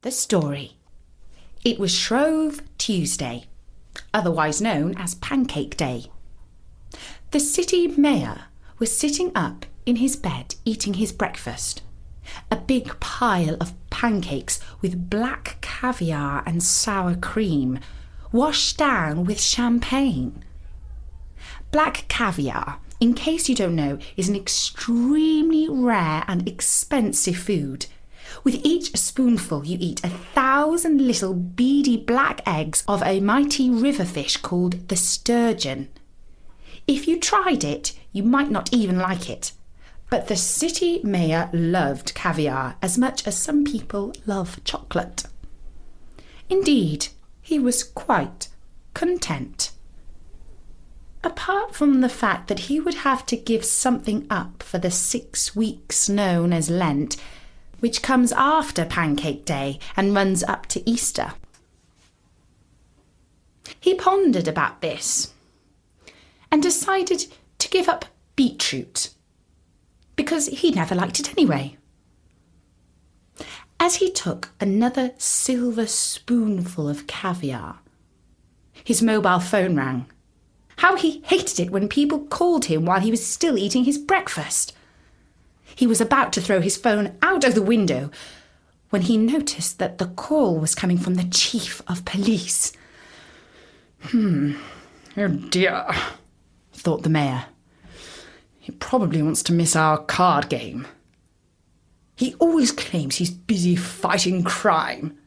The story. It was Shrove Tuesday, otherwise known as Pancake Day. The city mayor was sitting up in his bed eating his breakfast, a big pile of pancakes with black caviar and sour cream, washed down with champagne. Black caviar, in case you don't know, is an extremely rare and expensive food. With each spoonful you eat 1,000 little beady black eggs of a mighty river fish called the sturgeon. If you tried it, you might not even like it. But the city mayor loved caviar as much as some people love chocolate. Indeed, he was quite content. Apart from the fact that he would have to give something up for the 6 weeks known as Lent, which comes after Pancake Day and runs up to Easter. He pondered about this and decided to give up beetroot, because he never liked it anyway. As he took another silver spoonful of caviar, his mobile phone rang. How he hated it when people called him while he was still eating his breakfast. He was about to throw his phone out of the window when he noticed that the call was coming from the chief of police. Oh dear, thought the mayor. He probably wants to miss our card game. He always claims he's busy fighting crime,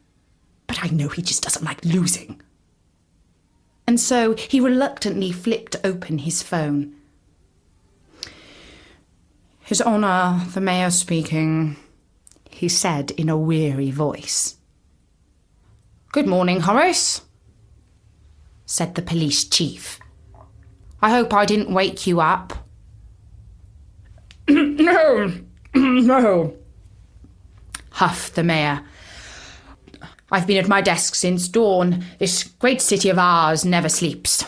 but I know he just doesn't like losing. And so he reluctantly flipped open his phone. His Honour, the Mayor speaking, he said in a weary voice. Good morning, Horace, said the police chief. I hope I didn't wake you up. No, huffed the mayor. I've been at my desk since dawn. This great city of ours never sleeps.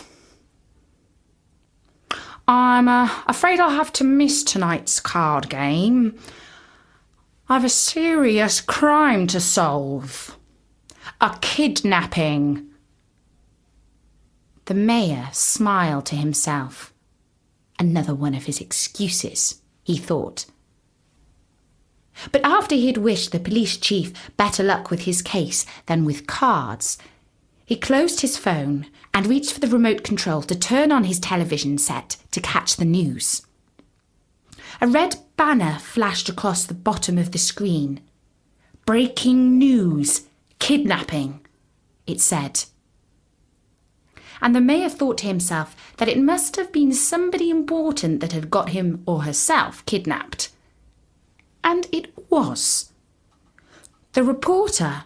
I'm afraid I'll have to miss tonight's card game. I've a serious crime to solve. A kidnapping. The mayor smiled to himself. Another one of his excuses, he thought. But after he'd wished the police chief better luck with his case than with cards, he closed his phone and reached for the remote control to turn on his television set to catch the news. A red banner flashed across the bottom of the screen. Breaking news, kidnapping, it said. And the mayor thought to himself that it must have been somebody important that had got him or herself kidnapped. And it was. The reporter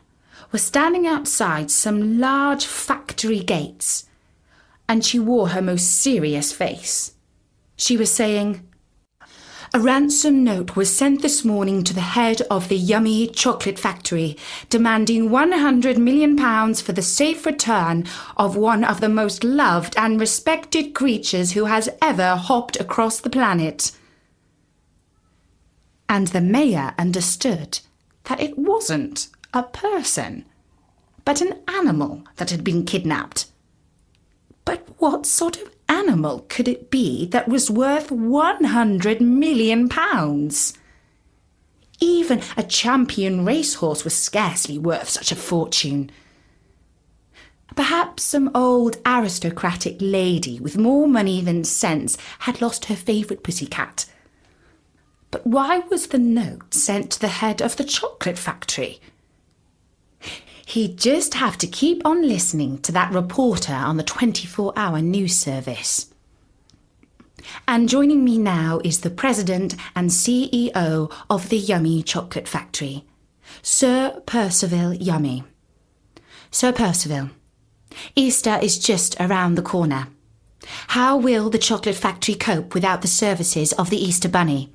was standing outside some large factory gates, and she wore her most serious face. She was saying, a ransom note was sent this morning to the head of the Yummy Chocolate Factory, demanding £100 million for the safe return of one of the most loved and respected creatures who has ever hopped across the planet. And the mayor understood that it wasn't a person, but an animal that had been kidnapped. But what sort of animal could it be that was worth £100 million? Even a champion racehorse was scarcely worth such a fortune. Perhaps some old aristocratic lady with more money than sense had lost her favourite pussycat. But why was the note sent to the head of the chocolate factory? He'd just have to keep on listening to that reporter on the 24-hour news service. And joining me now is the president and CEO of the Yummy Chocolate Factory, Sir Percival Yummy. Sir Percival, Easter is just around the corner. How will the chocolate factory cope without the services of the Easter Bunny?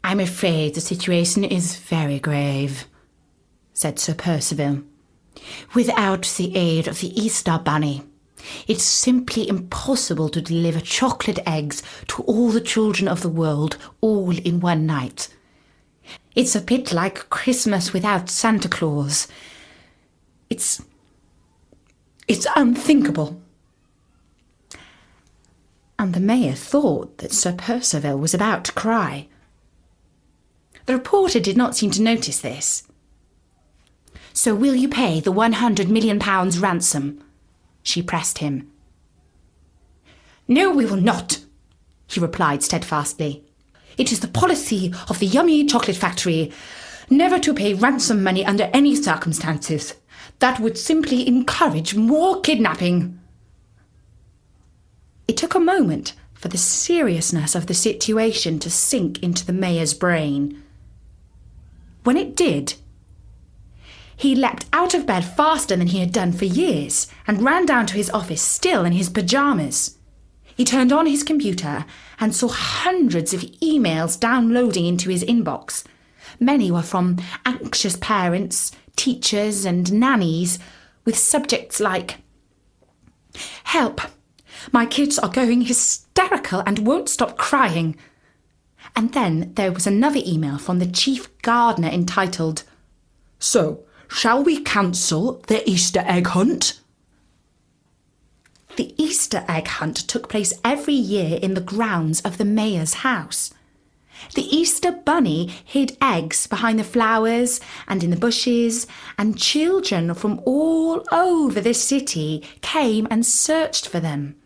I'm afraid the situation is very grave, said Sir Percival. Without the aid of the Easter Bunny, it's simply impossible to deliver chocolate eggs to all the children of the world all in one night. It's a bit like Christmas without Santa Claus. It's unthinkable." And the mayor thought that Sir Percival was about to cry. The reporter did not seem to notice this. "So will you pay the £100 million ransom?" she pressed him. "No, we will not," he replied steadfastly. "It is the policy of the Yummy Chocolate Factory never to pay ransom money under any circumstances. That would simply encourage more kidnapping." It took a moment for the seriousness of the situation to sink into the mayor's brain. When it did, he leapt out of bed faster than he had done for years and ran down to his office, still in his pyjamas. He turned on his computer and saw hundreds of emails downloading into his inbox. Many were from anxious parents, teachers, and nannies, with subjects like, "Help! My kids are going hysterical and won't stop crying." And then there was another email from the chief gardener entitled, "So, shall we cancel the Easter egg hunt?" The Easter egg hunt took place every year in the grounds of the mayor's house. The Easter bunny hid eggs behind the flowers and in the bushes, and children from all over the city came and searched for them.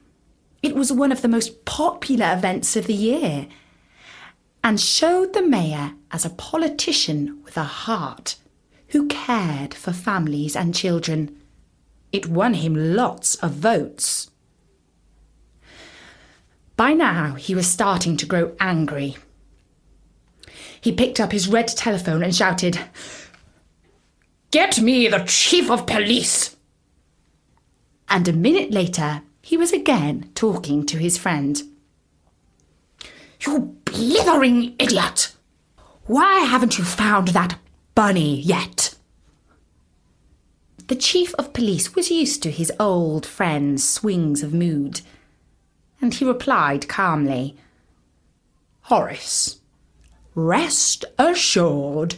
It was one of the most popular events of the year, and showed the mayor as a politician with a heart who cared for families and children. It won him lots of votes. By now, he was starting to grow angry. He picked up his red telephone and shouted, "Get me the chief of police!" And a minute later, he was again talking to his friend. "You blithering idiot! Why haven't you found that bunny yet?" The chief of police was used to his old friend's swings of mood, and he replied calmly, "Horace, rest assured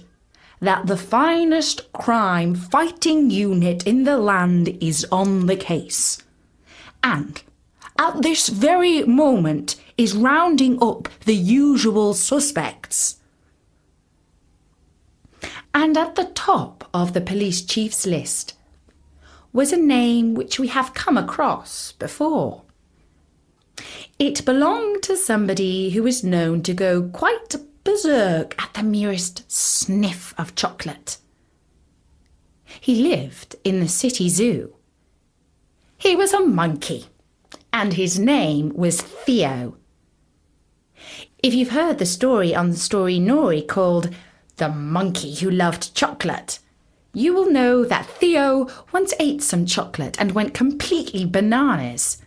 that the finest crime-fighting unit in the land is on the case, and at this very moment is rounding up the usual suspects." And at the top of the police chief's list was a name which we have come across before. It belonged to somebody who was known to go quite berserk at the merest sniff of chocolate. He lived in the city zoo. He was a monkey, and his name was Theo. If you've heard the story on the Story Nori called "The Monkey Who Loved Chocolate," you will know that Theo once ate some chocolate and went completely bananas.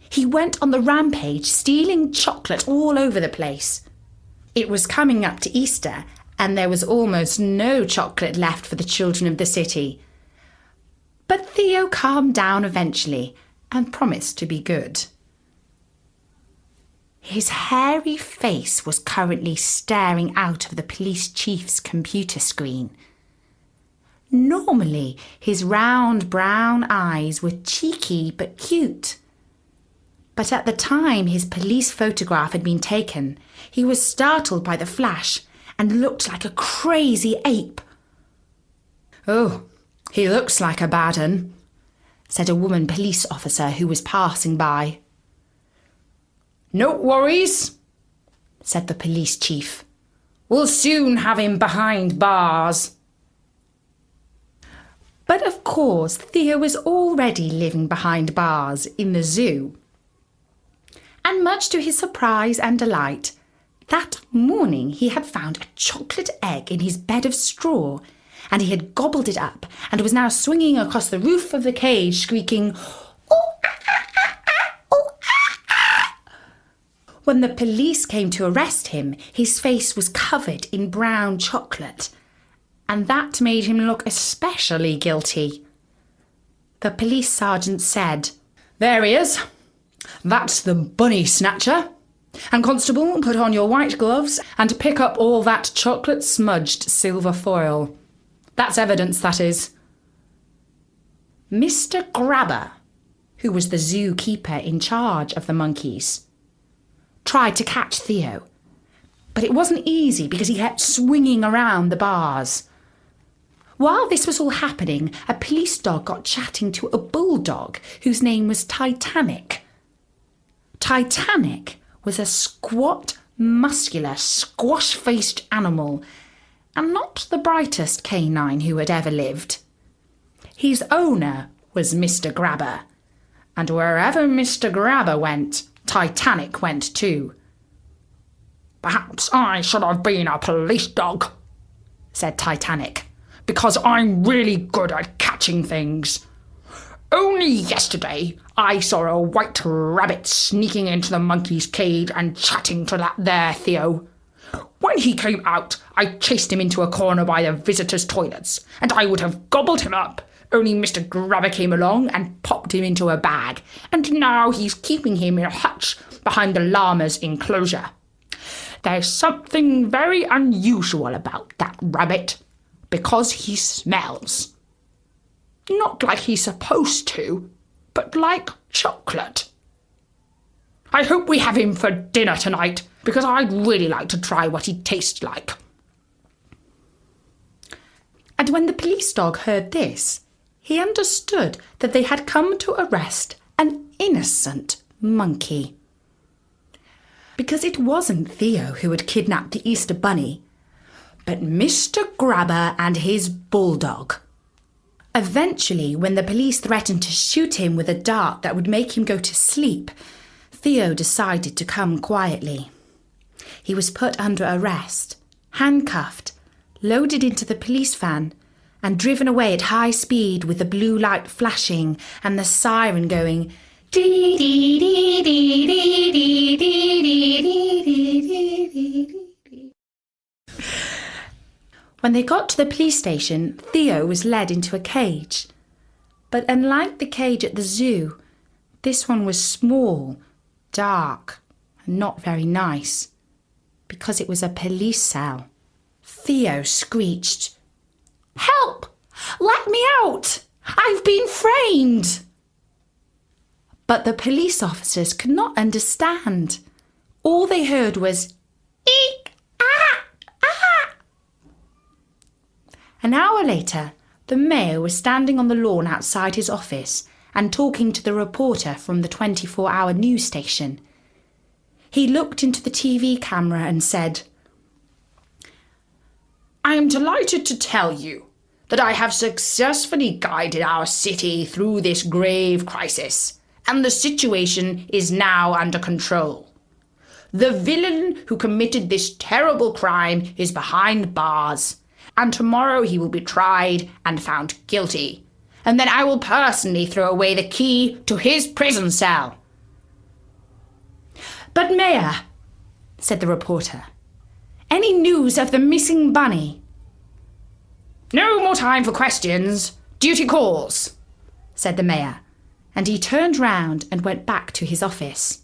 He went on the rampage, stealing chocolate all over the place. It was coming up to Easter, and there was almost no chocolate left for the children of the city. But Theo calmed down eventually and promised to be good. His hairy face was currently staring out of the police chief's computer screen. Normally, his round brown eyes were cheeky but cute. But at the time his police photograph had been taken, he was startled by the flash and looked like a crazy ape. "Oh, he looks like a bad 'un," said a woman police officer who was passing by. "No worries," said the police chief. "We'll soon have him behind bars." But of course Theo was already living behind bars in the zoo. And much to his surprise and delight, that morning he had found a chocolate egg in his bed of straw, and he had gobbled it up and was now swinging across the roof of the cage, squeaking, "Oh, ah, ah, ah, ah, oh, ah, ah." When the police came to arrest him, his face was covered in brown chocolate, and that made him look especially guilty. The police sergeant said, "There he is. That's the bunny snatcher. And Constable, put on your white gloves and pick up all that chocolate-smudged silver foil. That's evidence, that is. Mr. Grabber, who was the zookeeper in charge of the monkeys, tried to catch Theo, but it wasn't easy because he kept swinging around the bars. While this was all happening, a police dog got chatting to a bulldog whose name was Titanic. Titanic was a squat, muscular, squash-faced animal, and not the brightest canine who had ever lived. His owner was Mr. Grabber, and wherever Mr. Grabber went, Titanic went too. "Perhaps I should have been a police dog," said Titanic, "because I'm really good at catching things. Only yesterday I saw a white rabbit sneaking into the monkey's cage and chatting to that there Theo. When he came out, I chased him into a corner by the visitors' toilets, and I would have gobbled him up, only Mr. Grabber came along and popped him into a bag, and now he's keeping him in a hutch behind the llama's enclosure. There's something very unusual about that rabbit, because he smells. Not like he's supposed to, but like chocolate. I hope we have him for dinner tonight, because I'd really like to try what he tastes like." And when the police dog heard this, he understood that they had come to arrest an innocent monkey. Because it wasn't Theo who had kidnapped the Easter Bunny, but Mr. Grabber and his bulldog. Eventually, when the police threatened to shoot him with a dart that would make him go to sleep, Theo decided to come quietly. He was put under arrest, handcuffed, loaded into the police van, and driven away at high speed with the blue light flashing and the siren going dee dee dee dee dee dee dee dee dee dee. When they got to the police station, Theo was led into a cage. But unlike the cage at the zoo, this one was small, dark, and not very nice, because it was a police cell. Theo screeched, "Help! Let me out! I've been framed!" But the police officers could not understand. All they heard was, "Eek! Ah! Ah!" An hour later, the mayor was standing on the lawn outside his office and talking to the reporter from the 24-hour news station. He looked into the TV camera and said, "I am delighted to tell you that I have successfully guided our city through this grave crisis, and the situation is now under control. The villain who committed this terrible crime is behind bars, and tomorrow he will be tried and found guilty, and then I will personally throw away the key to his prison cell." "But Mayor," said the reporter, "any news of the missing bunny?" "No more time for questions. Duty calls," said the mayor, and he turned round and went back to his office.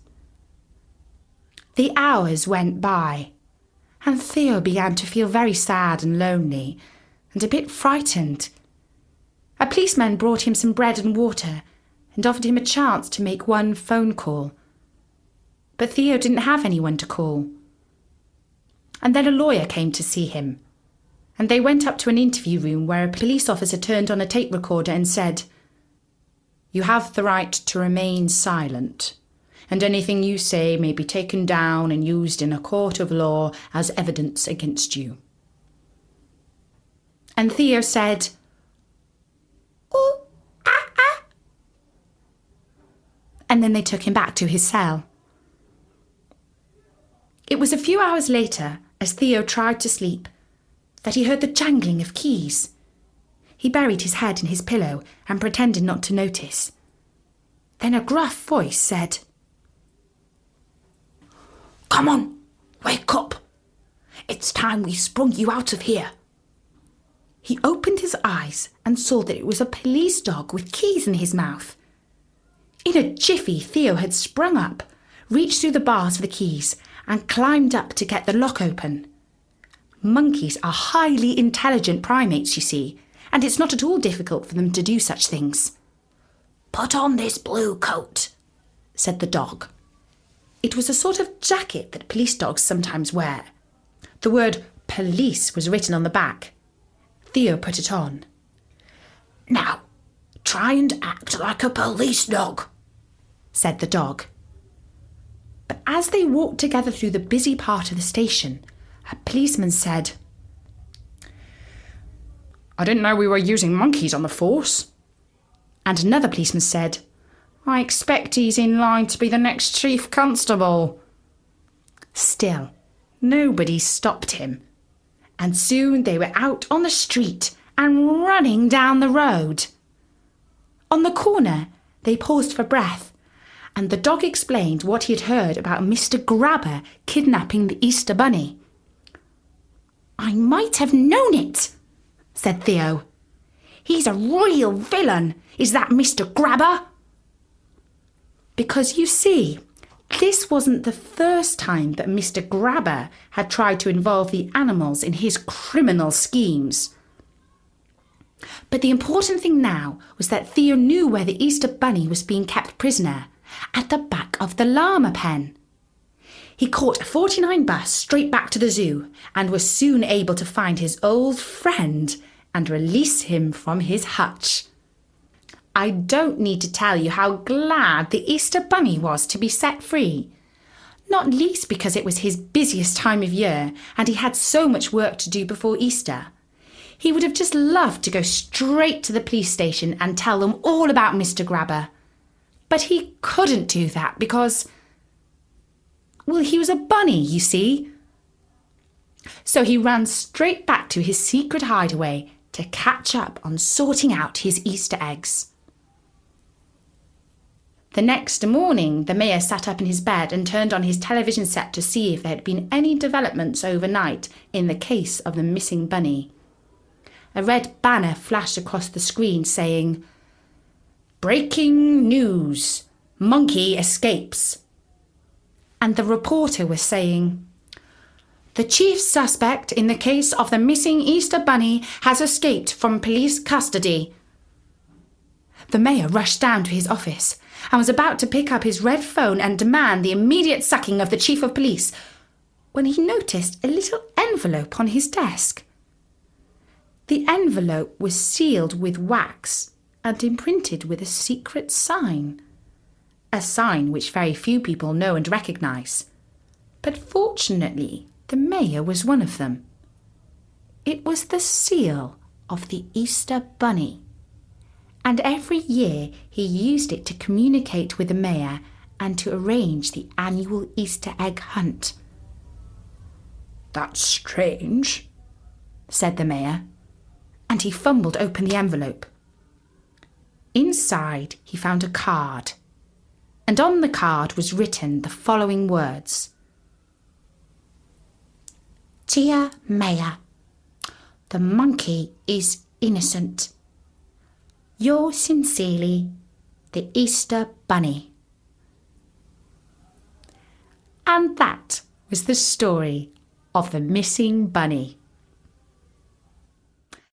The hours went by, and Theo began to feel very sad and lonely, and a bit frightened. A policeman brought him some bread and water, and offered him a chance to make one phone call. But Theo didn't have anyone to call. And then a lawyer came to see him, and they went up to an interview room where a police officer turned on a tape recorder and said, "You have the right to remain silent, and anything you say may be taken down and used in a court of law as evidence against you." And Theo said, "Oh, ah, ah." And then they took him back to his cell. It was a few hours later, as Theo tried to sleep, that he heard the jangling of keys. He buried his head in his pillow and pretended not to notice. Then a gruff voice said, "Come on, wake up. It's time we sprung you out of here." He opened his eyes and saw that it was a police dog with keys in his mouth. In a jiffy, Theo had sprung up, reached through the bars for the keys and climbed up to get the lock open. Monkeys are highly intelligent primates, you see, and it's not at all difficult for them to do such things. "Put on this blue coat," said the dog. It was a sort of jacket that police dogs sometimes wear. The word police was written on the back. Theo put it on. "Now, try and act like a police dog," said the dog. But as they walked together through the busy part of the station, a policeman said, "I didn't know we were using monkeys on the force." And another policeman said, "I expect he's in line to be the next chief constable." Still, nobody stopped him, and soon they were out on the street and running down the road. On the corner, they paused for breath, and the dog explained what he had heard about Mr. Grabber kidnapping the Easter Bunny. "I might have known it," said Theo. "He's a real villain, is that Mr. Grabber." Because you see, this wasn't the first time that Mr. Grabber had tried to involve the animals in his criminal schemes. But the important thing now was that Theo knew where the Easter Bunny was being kept prisoner, at the back of the llama pen. He caught a 49 bus straight back to the zoo and was soon able to find his old friend and release him from his hutch. I don't need to tell you how glad the Easter Bunny was to be set free, not least because it was his busiest time of year and he had so much work to do before Easter. He would have just loved to go straight to the police station and tell them all about Mr. Grabber. But he couldn't do that because, well, he was a bunny, you see. So he ran straight back to his secret hideaway to catch up on sorting out his Easter eggs. The next morning, the mayor sat up in his bed and turned on his television set to see if there had been any developments overnight in the case of the missing bunny. A red banner flashed across the screen saying, "Breaking news! Monkey escapes." And the reporter was saying, "The chief suspect in the case of the missing Easter Bunny has escaped from police custody." The mayor rushed down to his office and was about to pick up his red phone and demand the immediate sacking of the chief of police when he noticed a little envelope on his desk. The envelope was sealed with wax and imprinted with a secret sign, a sign which very few people know and recognise. But fortunately, the mayor was one of them. It was the seal of the Easter Bunny, and every year he used it to communicate with the mayor and to arrange the annual Easter egg hunt. "That's strange," said the mayor, and he fumbled open the envelope. Inside he found a card, and on the card was written the following words: "Dear Mayor, the monkey is innocent. Yours sincerely, the Easter Bunny." And that was the story of the missing bunny.